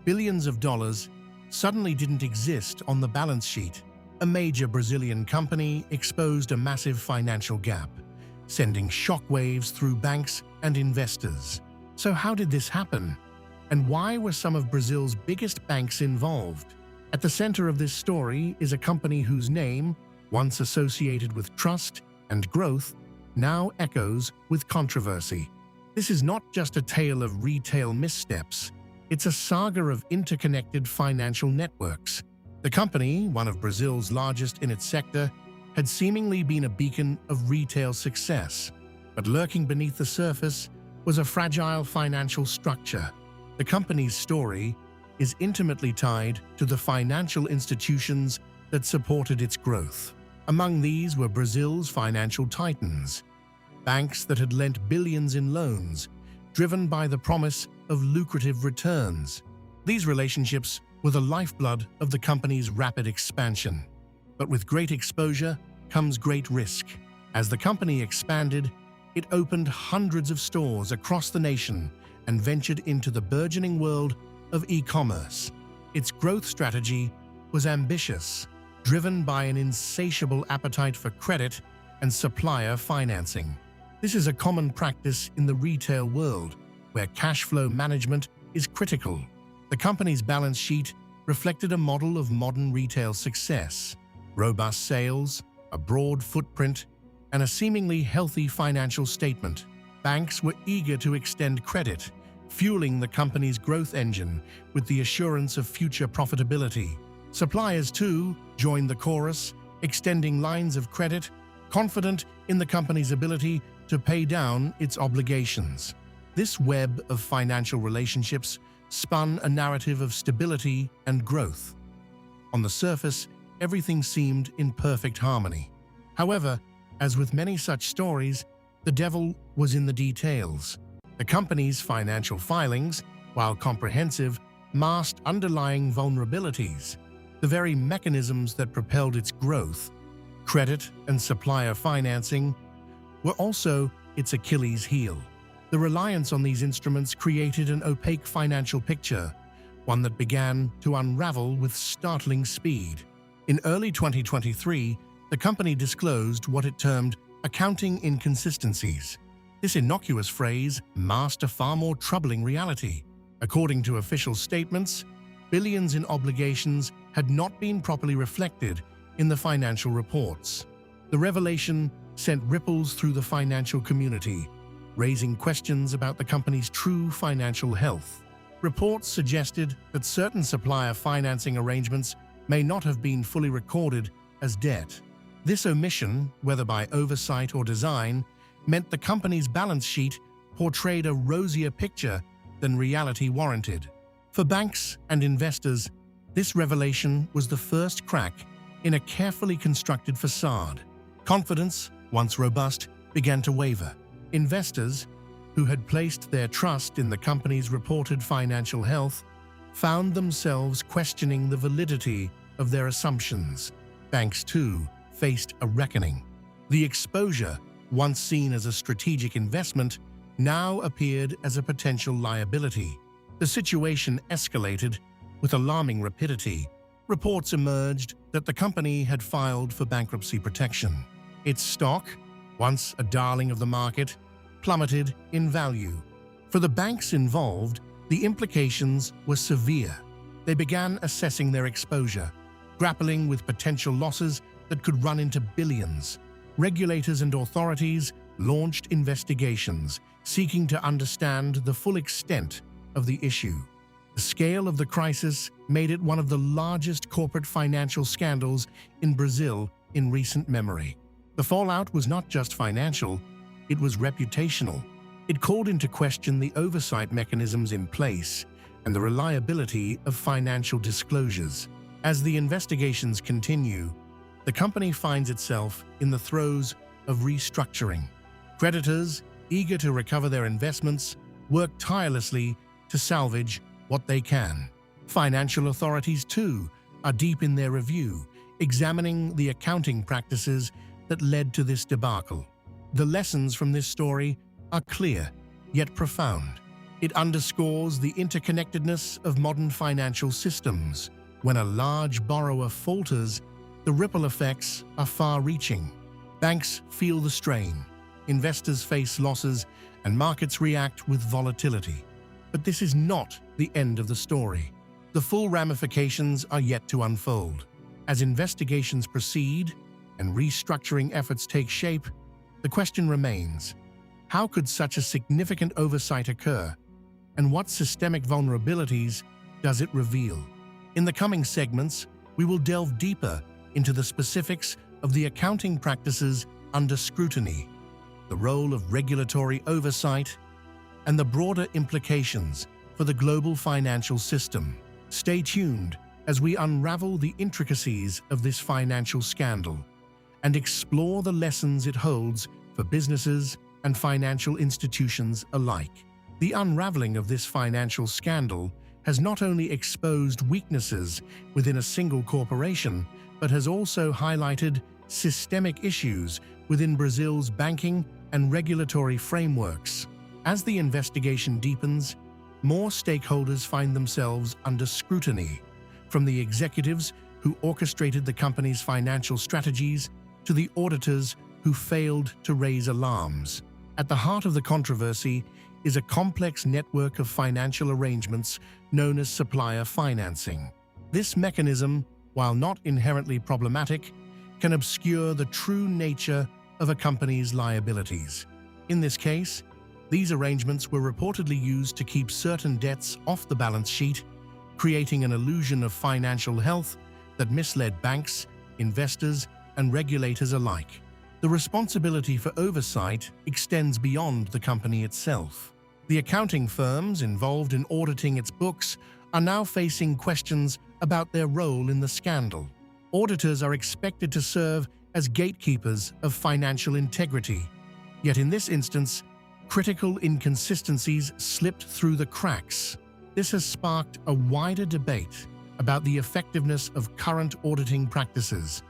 billions of dollars suddenly didn't exist on the balance sheet. A major Brazilian company exposed a massive financial gap, sending shockwaves through banks and investors. So how did this happen? And why were some of Brazil's biggest banks involved? At the center of this story is a company whose name, once associated with trust and growth, now echoes with controversy. This is not just a tale of retail missteps, it's a saga of interconnected financial networks. The company, one of Brazil's largest in its sector, had seemingly been a beacon of retail success. But lurking beneath the surface was a fragile financial structure. The company's story is intimately tied to the financial institutions that supported its growth. Among these were Brazil's financial titans, banks that had lent billions in loans, driven by the promise of lucrative returns. These relationships were the lifeblood of the company's rapid expansion. But with great exposure comes great risk. As the company expanded, it opened hundreds of stores across the nation and ventured into the burgeoning world of e-commerce. Its growth strategy was ambitious, driven by an insatiable appetite for credit and supplier financing. This is a common practice in the retail world, where cash flow management is critical. The company's balance sheet reflected a model of modern retail success: robust sales, a broad footprint, and a seemingly healthy financial statement. Banks were eager to extend credit, fueling the company's growth engine with the assurance of future profitability. Suppliers, too, joined the chorus, extending lines of credit, confident in the company's ability to pay down its obligations. This web of financial relationships spun a narrative of stability and growth. On the surface, everything seemed in perfect harmony. However, as with many such stories, the devil was in the details. The company's financial filings, while comprehensive, masked underlying vulnerabilities. The very mechanisms that propelled its growth, credit and supplier financing, were also its Achilles heel. The reliance on these instruments created an opaque financial picture, one that began to unravel with startling speed. In early 2023, the company disclosed what it termed accounting inconsistencies. This innocuous phrase masked a far more troubling reality. According to official statements, billions in obligations had not been properly reflected in the financial reports. The revelation sent ripples through the financial community, raising questions about the company's true financial health. Reports suggested that certain supplier financing arrangements may not have been fully recorded as debt. This omission, whether by oversight or design, meant the company's balance sheet portrayed a rosier picture than reality warranted. For banks and investors, this revelation was the first crack in a carefully constructed facade. Confidence, once robust, began to waver. Investors, who had placed their trust in the company's reported financial health, found themselves questioning the validity of their assumptions. Banks, too, faced a reckoning. The exposure, once seen as a strategic investment, now appeared as a potential liability. The situation escalated with alarming rapidity. Reports emerged that the company had filed for bankruptcy protection. Its stock, once a darling of the market, plummeted in value. For the banks involved, the implications were severe. They began assessing their exposure, grappling with potential losses that could run into billions. Regulators and authorities launched investigations, seeking to understand the full extent of the issue. The scale of the crisis made it one of the largest corporate financial scandals in Brazil in recent memory. The fallout was not just financial, it was reputational. It called into question the oversight mechanisms in place and the reliability of financial disclosures. As the investigations continue, the company finds itself in the throes of restructuring. Creditors, eager to recover their investments, work tirelessly to salvage what they can. Financial authorities, too, are deep in their review, examining the accounting practices that led to this debacle. The lessons from this story are clear, yet profound. It underscores the interconnectedness of modern financial systems. When a large borrower falters, the ripple effects are far-reaching. Banks feel the strain, investors face losses, and markets react with volatility. But this is not the end of the story. The full ramifications are yet to unfold. As investigations proceed and restructuring efforts take shape, the question remains: how could such a significant oversight occur, and what systemic vulnerabilities does it reveal? In the coming segments, we will delve deeper into the specifics of the accounting practices under scrutiny, the role of regulatory oversight, and the broader implications for the global financial system. Stay tuned as we unravel the intricacies of this financial scandal and explore the lessons it holds for businesses and financial institutions alike. The unraveling of this financial scandal has not only exposed weaknesses within a single corporation, but has also highlighted systemic issues within Brazil's banking and regulatory frameworks. As the investigation deepens, more stakeholders find themselves under scrutiny, from the executives who orchestrated the company's financial strategies to the auditors who failed to raise alarms. At the heart of the controversy is a complex network of financial arrangements known as supplier financing. This mechanism, while not inherently problematic, can obscure the true nature of a company's liabilities. In this case, these arrangements were reportedly used to keep certain debts off the balance sheet, creating an illusion of financial health that misled banks, investors, and regulators alike. The responsibility for oversight extends beyond the company itself. The accounting firms involved in auditing its books are now facing questions about their role in the scandal. Auditors are expected to serve as gatekeepers of financial integrity, yet in this instance, critical inconsistencies slipped through the cracks. This has sparked a wider debate about the effectiveness of current auditing practices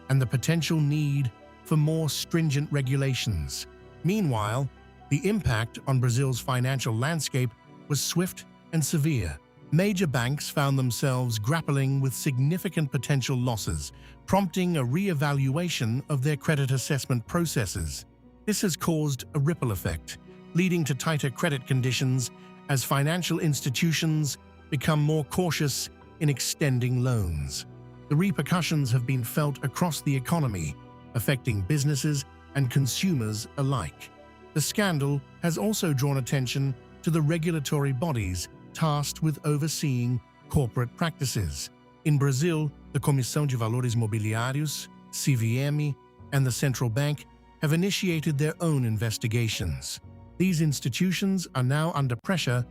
and the potential need for more stringent regulations. Meanwhile, the impact on Brazil's financial landscape was swift and severe. Major banks found themselves grappling with significant potential losses, prompting a re-evaluation of their credit assessment processes. This has caused a ripple effect, leading to tighter credit conditions as financial institutions become more cautious in extending loans. The repercussions have been felt across the economy, affecting businesses and consumers alike. The scandal has also drawn attention to the regulatory bodies tasked with overseeing corporate practices. In Brazil, the Comissão de Valores Mobiliários, CVM, and the Central Bank have initiated their own investigations. These institutions are now under pressure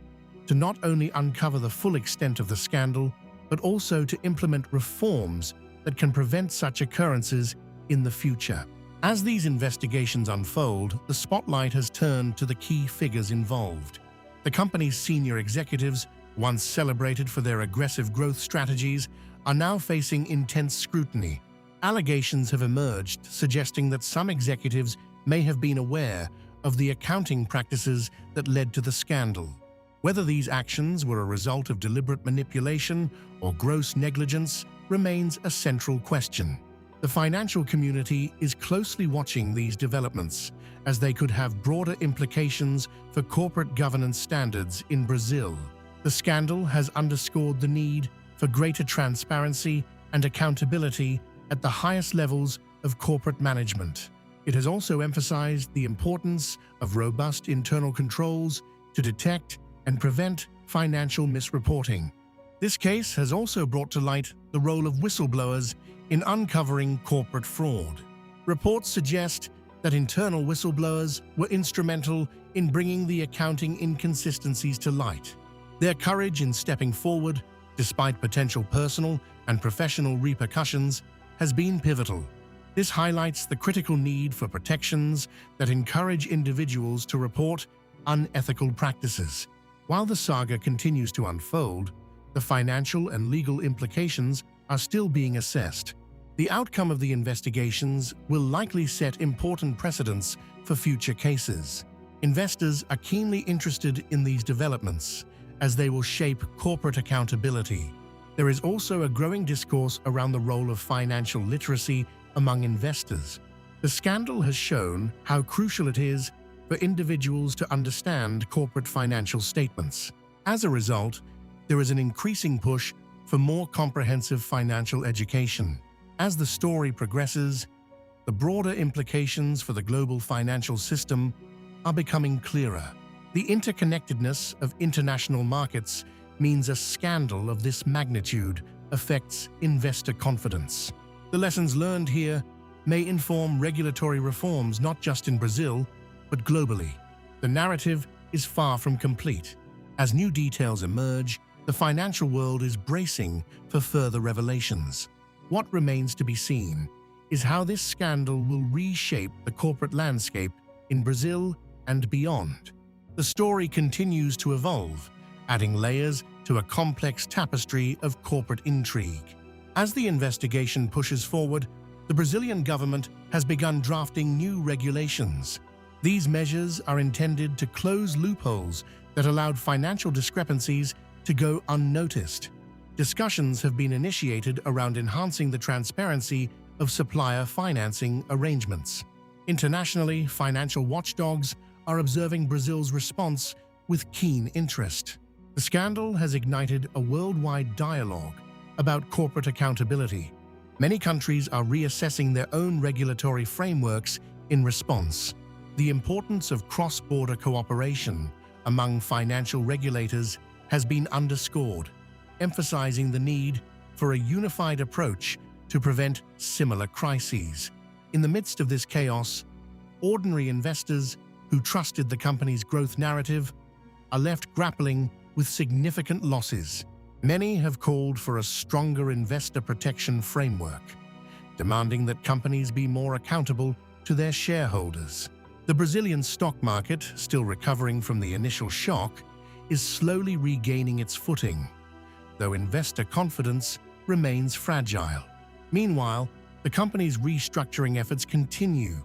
to not only uncover the full extent of the scandal, but also to implement reforms that can prevent such occurrences in the future. As these investigations unfold, the spotlight has turned to the key figures involved. The company's senior executives, once celebrated for their aggressive growth strategies, are now facing intense scrutiny. Allegations have emerged suggesting that some executives may have been aware of the accounting practices that led to the scandal. Whether these actions were a result of deliberate manipulation or gross negligence remains a central question. The financial community is closely watching these developments, as they could have broader implications for corporate governance standards in Brazil. The scandal has underscored the need for greater transparency and accountability at the highest levels of corporate management. It has also emphasized the importance of robust internal controls to detect and prevent financial misreporting. This case has also brought to light the role of whistleblowers in uncovering corporate fraud. Reports suggest that internal whistleblowers were instrumental in bringing the accounting inconsistencies to light. Their courage in stepping forward, despite potential personal and professional repercussions, has been pivotal. This highlights the critical need for protections that encourage individuals to report unethical practices. While the saga continues to unfold, the financial and legal implications are still being assessed. The outcome of the investigations will likely set important precedents for future cases. Investors are keenly interested in these developments as they will shape corporate accountability. There is also a growing discourse around the role of financial literacy among investors. The scandal has shown how crucial it is for individuals to understand corporate financial statements. As a result, there is an increasing push for more comprehensive financial education. As the story progresses, the broader implications for the global financial system are becoming clearer. The interconnectedness of international markets means a scandal of this magnitude affects investor confidence. The lessons learned here may inform regulatory reforms not just in Brazil, but globally. The narrative is far from complete. As new details emerge, the financial world is bracing for further revelations. What remains to be seen is how this scandal will reshape the corporate landscape in Brazil and beyond. The story continues to evolve, adding layers to a complex tapestry of corporate intrigue. As the investigation pushes forward, the Brazilian government has begun drafting new regulations. These measures are intended to close loopholes that allowed financial discrepancies to go unnoticed. Discussions have been initiated around enhancing the transparency of supplier financing arrangements. Internationally, financial watchdogs are observing Brazil's response with keen interest. The scandal has ignited a worldwide dialogue about corporate accountability. Many countries are reassessing their own regulatory frameworks in response. The importance of cross-border cooperation among financial regulators has been underscored, emphasizing the need for a unified approach to prevent similar crises. In the midst of this chaos, ordinary investors who trusted the company's growth narrative are left grappling with significant losses. Many have called for a stronger investor protection framework, demanding that companies be more accountable to their shareholders. The Brazilian stock market, still recovering from the initial shock, is slowly regaining its footing, though investor confidence remains fragile. Meanwhile, the company's restructuring efforts continue,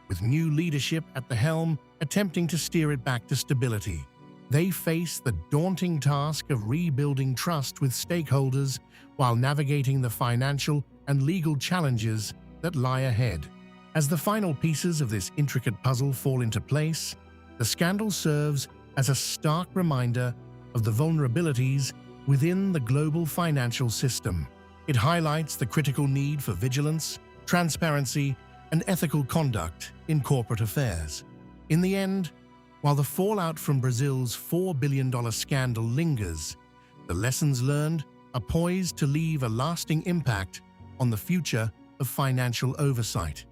with new leadership at the helm attempting to steer it back to stability. They face the daunting task of rebuilding trust with stakeholders while navigating the financial and legal challenges that lie ahead. As the final pieces of this intricate puzzle fall into place, the scandal serves as a stark reminder of the vulnerabilities within the global financial system. It highlights the critical need for vigilance, transparency, and ethical conduct in corporate affairs. In the end, while the fallout from Brazil's $4 billion scandal lingers, the lessons learned are poised to leave a lasting impact on the future of financial oversight.